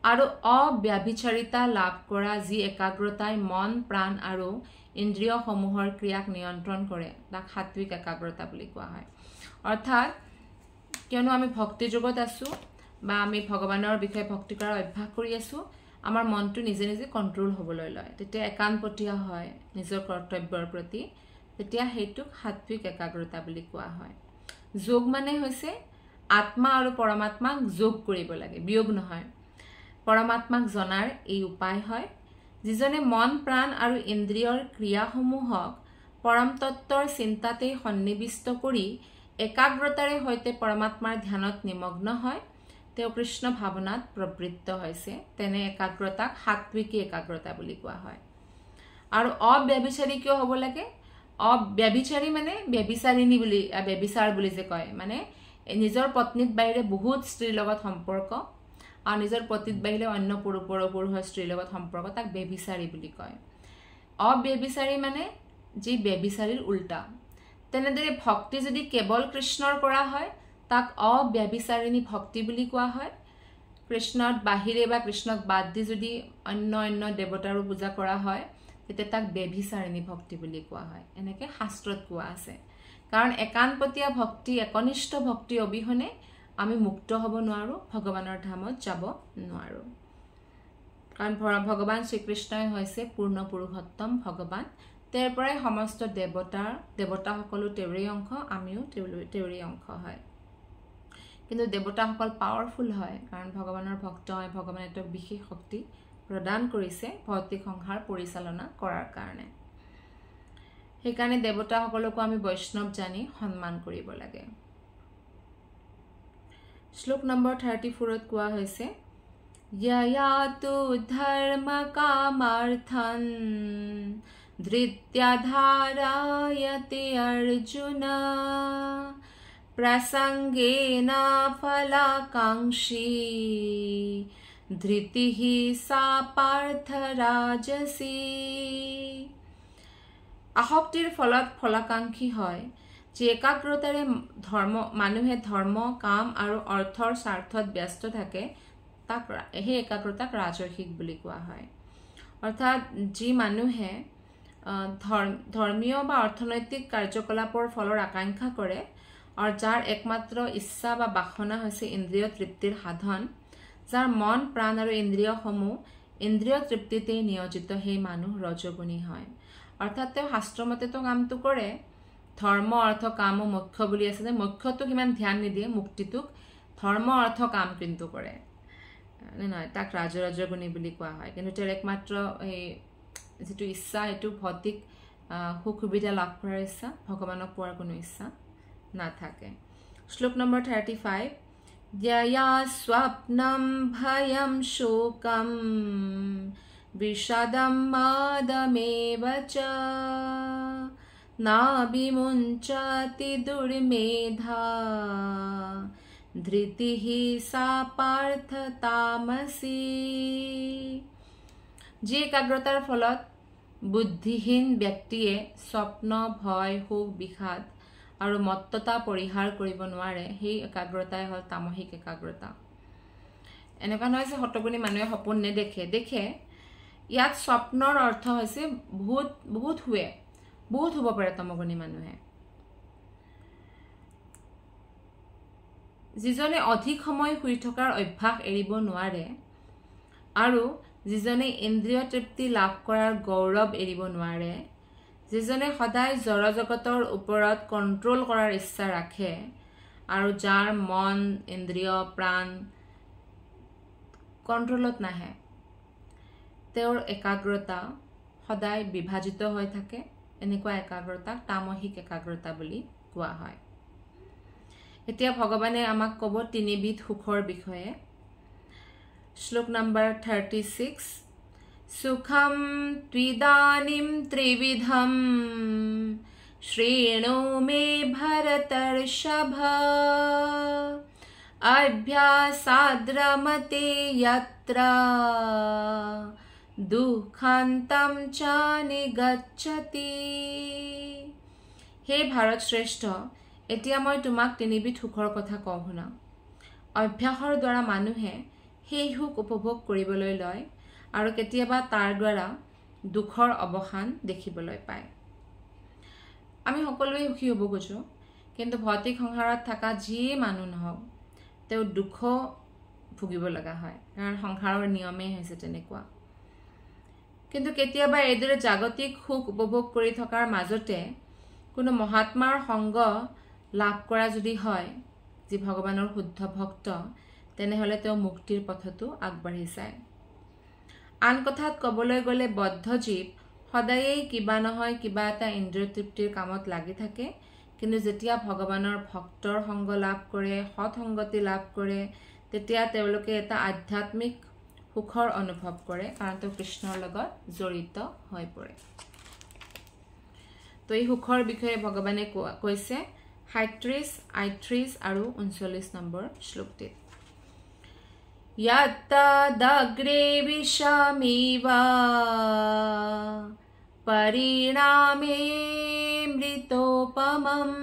আৰু অব্যভিচাৰিতা লাভ কৰা যি একাগ্ৰতাই মন প্ৰাণ আৰু ইন্দ্ৰিয়সমূহৰ ক্ৰিয়াক নিয়ন্ত্ৰণ কৰে তাক সাত্বিক একাগ্ৰতা বুলি কোৱা হয় অৰ্থাৎ কিয়নো আমি ভক্তি যোগত আছো বা আমি ভগৱানৰ বিষয়ে ভক্তি কৰাৰ অভ্যাস কৰি আছো আমাৰ মনটো নিজে নিজে কন্ট্ৰোল হ'বলৈ লয় তেতিয়া একান্তপতীয়া হয় নিজৰ কৰ্তব্যৰ প্ৰতি তেতিয়া হেতু সাত্বিক একাগ্ৰতা বুলি কোৱা হয় যোগ মানে হৈছে আত্মা আৰু পৰমাত্মাক যোগ কৰিব লাগে বিয়োগ নহয় পৰমাত্মাক জনাৰ এই উপায় হয় যিজনে মন প্ৰাণ আৰু ইন্দ্ৰিয়ৰ ক্ৰিয়াসমূহক পৰম তত্ত্বৰ চিন্তাতে সন্নিবিষ্ট কৰি একাগ্ৰতাৰে হৈতে পৰমাত্মাৰ ধ্যানত নিমগ্ন হয় তেওঁ কৃষ্ণ ভাৱনাত প্ৰবৃত্ত হৈছে তেনে একাগ্ৰতাক সাত্বিক একাগ্ৰতা বুলি কোৱা হয় আৰু অব্যভিচাৰী কিয় হ'ব লাগে অব্যভিচাৰী মানে ব্যভিচাৰিণী বুলি ব্যভিচাৰ বুলি যে কয় মানে নিজৰ পত্নীত বাহিৰে বহুত স্ত্ৰীৰ লগত সম্পৰ্ক আৰু নিজৰ পতিত বাহিৰে অন্য পুৰুষ স্ত্ৰীৰ লগত সম্পৰ্ক তাক ব্যভিচাৰী বুলি কয় অব্যভিচাৰী মানে যি ব্যভিচাৰীৰ উল্টা তেনেদৰে ভক্তি যদি কেৱল কৃষ্ণৰ কৰা হয় তাক অব্যভিচাৰিণী ভক্তি বুলি কোৱা হয় কৃষ্ণৰ বাহিৰে বা কৃষ্ণক বাদ দি যদি অন্য দেৱতাৰো পূজা কৰা হয় তেতিয়া তাক ব্যভিচাৰিণী ভক্তি বুলি কোৱা হয় এনেকে শাস্ত্ৰত কোৱা আছে কাৰণ একান্তপতীয়া ভক্তি একনিষ্ঠ ভক্তি অবিহনে আমি মুক্ত হ'ব নোৱাৰো ভগৱানৰ ধামত যাব নোৱাৰো কাৰণ ভগৱান শ্ৰীকৃষ্ণই হৈছে পূৰ্ণ পুৰুষোত্তম ভগৱান তেওঁৰ পৰাই সমস্ত দেৱতাসকলো তেওঁৰে অংশ আমিও তেওঁৰে অংশ হয় কিন্তু দেৱতাসকল পাৱাৰফুল হয় কাৰণ ভগৱানৰ ভক্ত হয় ভগৱানে তেওঁক বিশেষ শক্তি প্ৰদান কৰিছে ভৌতিক সংসাৰ পৰিচালনা কৰাৰ কাৰণে সেইকাৰণে দেৱতাসকলকো আমি বৈষ্ণৱ জানি সন্মান কৰিব লাগে শ্লোক নম্বৰ 34ত কোৱা হৈছে ययातु धर्म कामार्थं धृत्याधारायते अर्जुन प्रसंगेन फलाकांक्षी धृतिः सा पार्थ राजसी আসক্তিৰ ফলত ফলাকাংক্ষী হয় যে একাগ্ৰতাৰে মানুহে ধৰ্ম কাম আৰু অৰ্থৰ স্বাৰ্থত ব্যস্ত থাকে তাক এই একাগ্ৰতাক ৰাজসিক বুলি কোৱা হয় অৰ্থাৎ যি মানুহে ধৰ্মীয় বা অৰ্থনৈতিক কাৰ্যকলাপৰ ফলৰ আকাংক্ষা কৰে আৰু যাৰ একমাত্ৰ ইচ্ছা বা বাসনা হৈছে ইন্দ্ৰিয় তৃপ্তিৰ সাধন যাৰ মন প্ৰাণ আৰু ইন্দ্ৰিয়সমূহ ইন্দ্ৰিয় তৃপ্তিতে নিয়োজিত সেই মানুহ ৰজগুণী হয় অৰ্থাৎ তেওঁ শাস্ত্ৰমতেতো কামটো কৰে ধৰ্ম অৰ্থ কাম ও মুখ্য বুলি আছে যে মুখ্যটো কিমান ধ্যান নিদিয়ে মুক্তিটোক ধৰ্ম অৰ্থ কাম কিন্তু কৰে নহয় তাক ৰাজগুণী বুলি কোৱা হয় কিন্তু তেওঁৰ একমাত্ৰ এই যেটো ইচ্ছা এটো ভৌতিক সুখ সুবিধা লাভ কৰাৰ ইচ্ছা ভগৱানক পোৱাৰ কোনো ইচ্ছা নাথাকে শ্লোক নম্বৰ 35 यया स्वप्नं भयं शोकं विषादं मादमेव च नाभिमुञ्चति दुर्मेधा धृतिः सा पार्थ तामसी जे एकाग्रतार फলত बुद्धिहीन व्यक्तिये स्वप्न भय शोक विषाद আৰু মত্ততা পৰিহাৰ কৰিব নোৱাৰে সেই একাগ্ৰতাই হল তামহিক একাগ্ৰতা এনেকুৱা নহয় যে হতগুণী মানুহে সপোন নেদেখে দেখে ইয়াত স্বপ্নৰ অৰ্থ হৈছে বহুত হুৱে বহুত হ'ব পাৰে তমগুণী মানুহে যিজনে অধিক সময় শুই থকাৰ অভ্যাস এৰিব নোৱাৰে আৰু যিজনে ইন্দ্ৰিয় তৃপ্তি লাভ কৰাৰ গৌৰৱ এৰিব নোৱাৰে যিজনে সদায় জড় জগতৰ ওপৰত কন্ট্ৰোল কৰাৰ ইচ্ছা ৰাখে আৰু যাৰ মন ইন্দ্ৰিয় প্ৰাণ কন্ট্ৰোলত নাহে তেওঁৰ একাগ্ৰতা সদায় বিভাজিত হৈ থাকে এনেকুৱা একাগ্ৰতা তামহিক একাগ্ৰতা বুলি কোৱা হয় এতিয়া ভগৱানে আমাক ক'ব তিনিবিধ সুখৰ বিষয়ে শ্লোক নম্বৰ 36 सुखं त्विदानीं त्रिविधं श्रेणो मे भरतर्षभ अभ्यासाद्रमते यत्र দুঃখান্তম চ নিগচ্ছতি। হে ভাৰত শ্ৰেষ্ঠ, এতিয়া মই তোমাক তিনিবিধ সুখৰ কথা কওঁ শুনা। অভ্যাসৰ দ্বাৰা মানুহে সেই সুখ উপভোগ কৰিবলৈ লয় আৰু কেতিয়াবা তাৰ দ্বাৰা দুখৰ অৱসান দেখিবলৈ পায়। আমি সকলোৱে সুখী হ'ব খোজোঁ, কিন্তু ভৌতিক সংসাৰত থকা যিয়ে মানুহ নহওক তেওঁ দুখ ভুগিব লগা হয়, কাৰণ সংসাৰৰ নিয়মেই হৈছে তেনেকুৱা। কিন্তু কেতিয়াবা এইদৰে জাগতিক সুখ উপভোগ কৰি থকাৰ মাজতে কোনো মহাত্মাৰ সংগ লাভ কৰা যদি হয়, যি ভগৱানৰ শুদ্ধ ভক্ত, তেনেহ'লে তেওঁ মুক্তিৰ পথতো আগবাঢ়ি যায়। আন কথাত ক'বলৈ গ'লে বদ্ধ জীৱ সদায়েই কিবা নহয় কিবা এটা ইন্দ্ৰিয় তৃপ্তিৰ কামত লাগি থাকে, কিন্তু যেতিয়া ভগৱানৰ ভক্তৰ সংগ লাভ কৰে, সৎসংগতি লাভ কৰে, তেতিয়া তেওঁলোকে এটা আধ্যাত্মিক সুখৰ অনুভৱ কৰে, কাৰণ তেওঁ কৃষ্ণৰ লগত জড়িত হৈ পৰে। তো এই সুখৰ বিষয়ে ভগৱানে কৈছে 37, 38 আৰু 39 নম্বৰ শ্লোকটিত। यत्तदग्रे विषमिवा परिणामे मृतोपमम्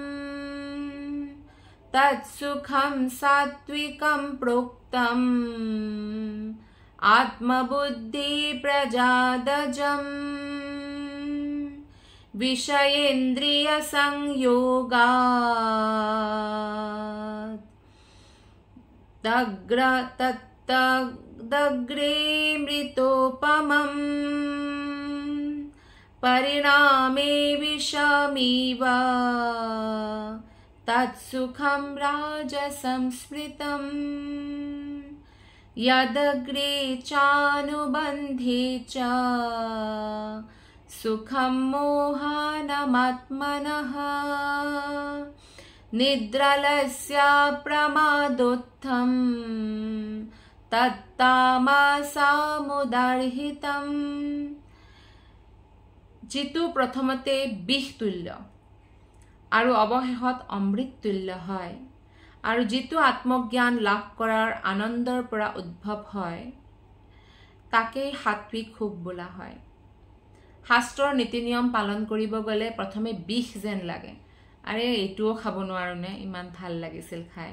तत्सुखं सात्विकं प्रोक्तम् आत्मबुद्धि प्रजादजम् विषयेन्द्रिय संयोगात् दग्रे मृतोपमम् परिणामे विषमिव तत्सुखं राजसंस्मृतम् यदग्रे चानुबन्धे च सुखं मोहानमात्मनः निद्रालस्य प्रमादोत्थं तत्तामसामुदार्हितम्। जितु प्रथमते बिष तुल्य আৰু অৱশেষত অমৃত তুল্য হয়, আৰু যিটো আত্মজ্ঞান লাভ কৰাৰ আনন্দৰ পৰা উদ্ভৱ হয়, তাকেই সাত্বিক সুখ বোলা হয়। শাস্ত্ৰৰ নীতি নিয়ম পালন কৰিব গ'লে প্ৰথমে বিষ যেন লাগে, আৰে এইটোও খাব নোৱাৰোনে, ইমান ভাল লাগিছিল খাই,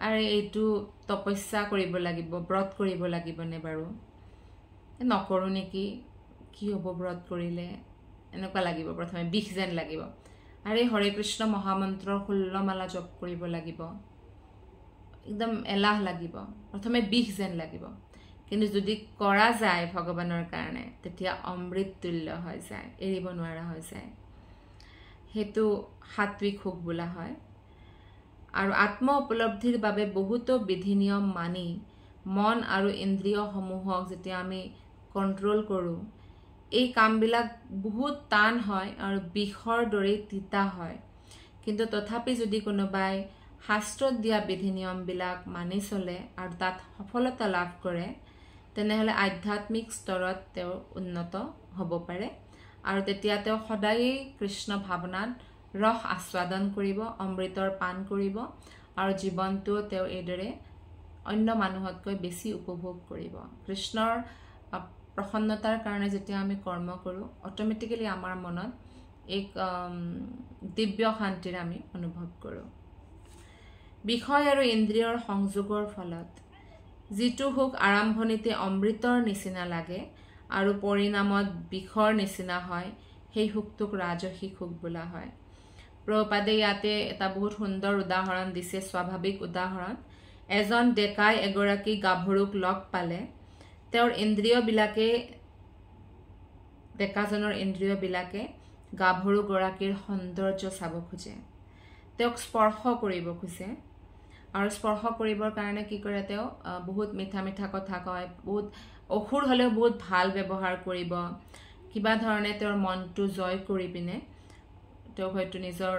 আৰে এইটো তপস্যা কৰিব লাগিব, ব্ৰত কৰিব লাগিবনে বাৰু, নকৰোঁ নেকি, কি হ'ব ব্ৰত কৰিলে, এনেকুৱা লাগিব, প্ৰথমে বিষ যেন লাগিব। আৰে হৰে কৃষ্ণ মহামন্ত্ৰৰ 16 মালা জপ কৰিব লাগিব, একদম এলাহ লাগিব, প্ৰথমে বিষ যেন লাগিব। কিন্তু যদি কৰা যায় ভগৱানৰ কাৰণে, তেতিয়া অমৃত তুল্য হৈ যায়, এৰিব নোৱাৰা হৈ যায়। সেইটো সাত্বিক সুখ বোলা হয়। আৰু আত্ম উপলব্ধিৰ বাবে বহুতো বিধি নিয়ম মানি মন আৰু ইন্দ্ৰিয়সমূহক যেতিয়া আমি কণ্ট্ৰল কৰোঁ, এই কামবিলাক বহুত টান হয় আৰু বিষৰ দৰে তিতা হয়। কিন্তু তথাপি যদি কোনোবাই শাস্ত্ৰত দিয়া বিধি নিয়মবিলাক মানি চলে আৰু তাত সফলতা লাভ কৰে, তেনেহ'লে আধ্যাত্মিক স্তৰত তেওঁ উন্নত হ'ব পাৰে, আৰু তেতিয়া তেওঁ সদায়েই কৃষ্ণ ভাৱনাত ৰস আস্বাদন কৰিব, অমৃতৰ পান কৰিব, আৰু জীৱনটো তেওঁ এইদৰে অন্য মানুহতকৈ বেছি উপভোগ কৰিব। কৃষ্ণৰ প্ৰসন্নতাৰ কাৰণে যেতিয়া আমি কৰ্ম কৰোঁ, অট'মেটিকেলি আমাৰ মনত এক দিব্য শান্তিৰ আমি অনুভৱ কৰোঁ। বিষয় আৰু ইন্দ্ৰিয়ৰ সংযোগৰ ফলত যিটো সুখ আৰম্ভণিতে অমৃতৰ নিচিনা লাগে আৰু পৰিণামত বিষৰ নিচিনা হয়, সেই সুখটোক ৰাজসিক সুখ বোলা হয়। প্ৰভুপাদে ইয়াতে এটা বহুত সুন্দৰ উদাহৰণ দিছে, স্বাভাৱিক উদাহৰণ। এজন ডেকাই এগৰাকী গাভৰুক লগ পালে, তেওঁৰ ডেকাজনৰ ইন্দ্ৰিয়বিলাকে গাভৰুগৰাকীৰ সৌন্দৰ্য চাব খোজে, তেওঁক স্পৰ্শ কৰিব খোজে, আৰু স্পৰ্শ কৰিবৰ কাৰণে কি কৰে, তেওঁ বহুত মিঠা মিঠা কথা কয়, বহুত অসুৰ হ'লেও বহুত ভাল ব্যৱহাৰ কৰিব, কিবা ধৰণে তেওঁৰ মনটো জয় কৰি পিনে তেওঁক হয়তো নিজৰ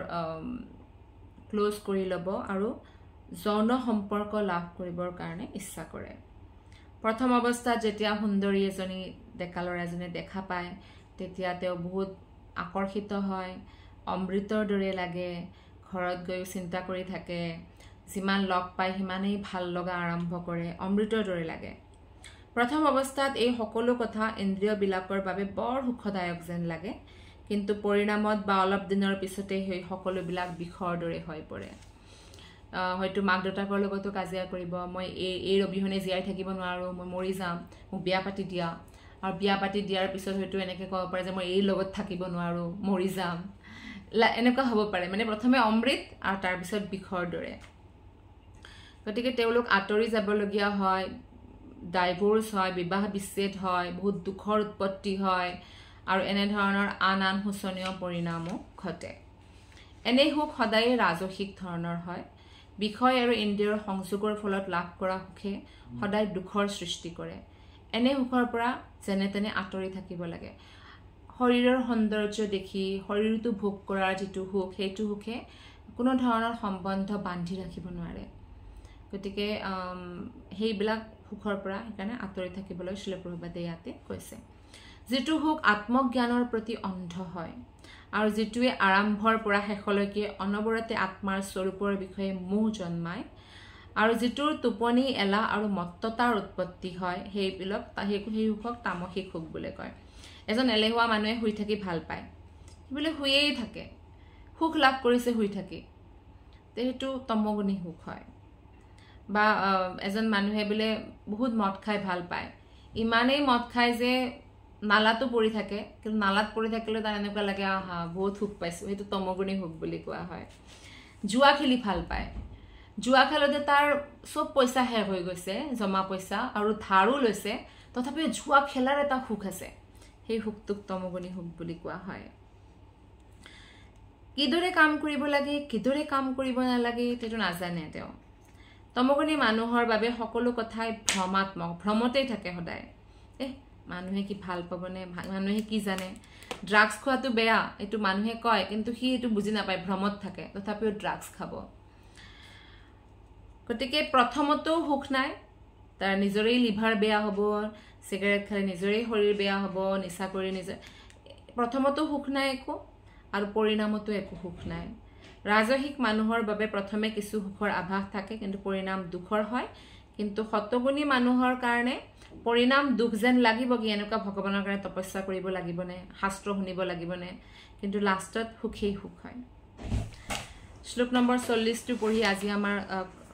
ক্লোজ কৰি ল'ব আৰু যৌন সম্পৰ্ক লাভ কৰিবৰ কাৰণে ইচ্ছা কৰে। প্ৰথম অৱস্থাত যেতিয়া সুন্দৰী এজনী ডেকা ল'ৰাজনে দেখা পায়, তেতিয়া তেওঁ বহুত আকৰ্ষিত হয়, অমৃতৰ দৰে লাগে, ঘৰত গৈও চিন্তা কৰি থাকে, যিমান লগ পায় সিমানেই ভাল লগা আৰম্ভ কৰে, অমৃতৰ দৰে লাগে। প্ৰথম অৱস্থাত এই সকলো কথা ইন্দ্ৰিয়বিলাকৰ বাবে বৰ সুখদায়ক যেন লাগে, কিন্তু পৰিণামত বা অলপ দিনৰ পিছতে সেই সকলোবিলাক বিষৰ দৰে হৈ পৰে। হয়তো মাক দেউতাকৰ লগতো কাজিয়া কৰিব, মই এই অবিহনে জীয়াই থাকিব নোৱাৰোঁ, মই মৰি যাম, মোক বিয়া পাতি দিয়া। আৰু বিয়া পাতি দিয়াৰ পিছত হয়তো এনেকৈ ক'ব পাৰে যে মই এই লগত থাকিব নোৱাৰোঁ, মৰি যাম, এনেকুৱা হ'ব পাৰে। মানে প্ৰথমে অমৃত আৰু তাৰপিছত বিষৰ দৰে। গতিকে তেওঁলোক আঁতৰি যাবলগীয়া হয়, ডাইভোৰ্চ হয়, বিবাহ বিচ্ছেদ হয়, বহুত দুখৰ উৎপত্তি হয়, আৰু এনেধৰণৰ আন শোচনীয় পৰিণামো ঘটে। এনে সুখ সদায়ে ৰাজসিক ধৰণৰ হয়। বিষয় আৰু ইন্দ্ৰিয়ৰ সংযোগৰ ফলত লাভ কৰা সুখে সদায় দুখৰ সৃষ্টি কৰে। এনে সুখৰ পৰা যেনে তেনে আঁতৰি থাকিব লাগে। শৰীৰৰ সৌন্দৰ্য দেখি শৰীৰটো ভোগ কৰাৰ যিটো সুখ, সেইটো সুখে কোনো ধৰণৰ সম্বন্ধ বান্ধি ৰাখিব নোৱাৰে। গতিকে সেইবিলাক সুখৰ পৰা সেইকাৰণে আঁতৰি থাকিবলৈ শ্ৰীল প্ৰভুপাদে ইয়াতে কৈছে। যিটো সুখ আত্মজ্ঞানৰ প্ৰতি অন্ধ হয় আৰু যিটোৱে আৰম্ভৰ পৰা শেষলৈকে অনবৰতে আত্মাৰ স্বৰূপৰ বিষয়ে মোহ জন্মায়, আৰু যিটোৰ টোপনি এলাহ আৰু মত্ততাৰ উৎপত্তি হয়, সেই সুখক তামসিক সুখ বুলি কয়। এজন এলেহুৱা মানুহে শুই থাকি ভাল পায়, বোলে শুয়েই থাকে, সুখ লাভ কৰিছে শুই থাকি, সেইটো তমগুণী সুখ হয়। বা এজন মানুহে বোলে বহুত মদ খাই ভাল পায়, ইমানেই মদ খায় যে নালাতো পৰি থাকে, কিন্তু নালাত পৰি থাকিলে তাৰ এনেকুৱা লাগে আহা বহুত সুখ পাইছোঁ, সেইটো তমগুণী সুখ বুলি কোৱা হয়। জুৱা খেলি ভাল পায়, জুৱা খেলতে তাৰ চব পইচা শেষ হৈ গৈছে, জমা পইচা, আৰু ধাৰো লৈছে, তথাপিও জুৱা খেলাৰ এটা সুখ আছে, সেই সুখটোক তমগুণী সুখ বুলি কোৱা হয়। কিদৰে কাম কৰিব লাগে, কিদৰে কাম কৰিব নালাগে সেইটো নাজানে তেওঁ। তমগুণী মানুহৰ বাবে সকলো কথাই ভ্ৰমাত্মক, ভ্ৰমতেই থাকে সদায়। মানুহে কি ভাল পাবনে, মানুহে কি জানে, ড্ৰাগছ খোৱাটো বেয়া এইটো মানুহে কয়, কিন্তু সি এইটো বুজি নাপায়, ভ্ৰমত থাকে, তথাপিও ড্ৰাগছ খাব। গতিকে প্ৰথমতেও সুখ নাই, তাৰ নিজৰেই লিভাৰ বেয়া হ'ব, চিগাৰেট খালে নিজৰেই শৰীৰ বেয়া হ'ব, নিচা কৰি প্ৰথমতো সুখ নাই একো, আৰু পৰিণামতো একো সুখ নাই। ৰাজসিক মানুহৰ বাবে প্ৰথমে কিছু সুখৰ আভাস থাকে, কিন্তু পৰিণাম দুখৰ হয়। কিন্তু সতগুণী মানুহৰ কাৰণে পৰিণাম দুখ যেন লাগিব, কি এনেকুৱা ভগৱানৰ কাৰণে তপস্যা কৰিব লাগিবনে, শাস্ত্ৰ শুনিব লাগিবনে, কিন্তু লাষ্টত সুখেই সুখ হয়। শ্লোক নম্বৰ 40টো পঢ়ি আজি আমাৰ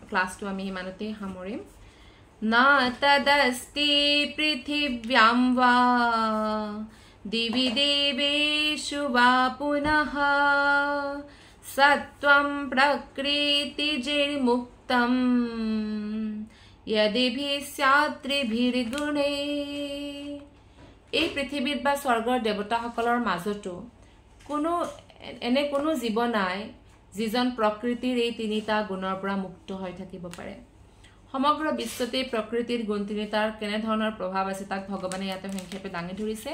ক্লাছটো আমি ইমানতেই সামৰিম। না তদস্তি পৃথিব্যাম वा দিবি দেবেষু वा পুনঃ সত্ত্বম প্ৰকৃতিৰ্মুক্তম यदिभिः স্যাত্ৰিভিৰ্গুণে। এই পৃথিৱীত বা স্বৰ্গৰ দেৱতাসকলৰ মাজতো এনে কোনো জীৱ নাই যিজন প্ৰকৃতিৰ এই তিনিটা গুণৰ পৰা মুক্ত হৈ থাকিব পাৰে। সমগ্ৰ বিশ্বতেই প্ৰকৃতিৰ গুণ তিনিটাৰ কেনেধৰণৰ প্ৰভাৱ আছে তাক ভগৱানে ইয়াতে সংক্ষেপে দাঙি ধৰিছে,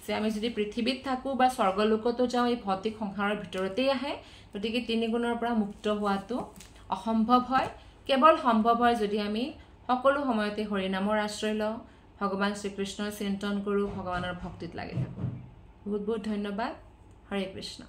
যে আমি যদি পৃথিৱীত থাকোঁ বা স্বৰ্গলোকতো যাওঁ, এই ভৌতিক সংসাৰৰ ভিতৰতেই আহে। গতিকে তিনি গুণৰ পৰা মুক্ত হোৱাটো অসম্ভৱ হয়। কেৱল সম্ভৱ হয় যদি আমি সকলো সময়তে হৰিনামৰ আশ্ৰয় লওঁ, ভগৱান শ্ৰীকৃষ্ণৰ চিন্তন কৰোঁ, ভগৱানৰ ভক্তিত লাগি থাকোঁ। বহুত বহুত ধন্যবাদ। হৰে কৃষ্ণ।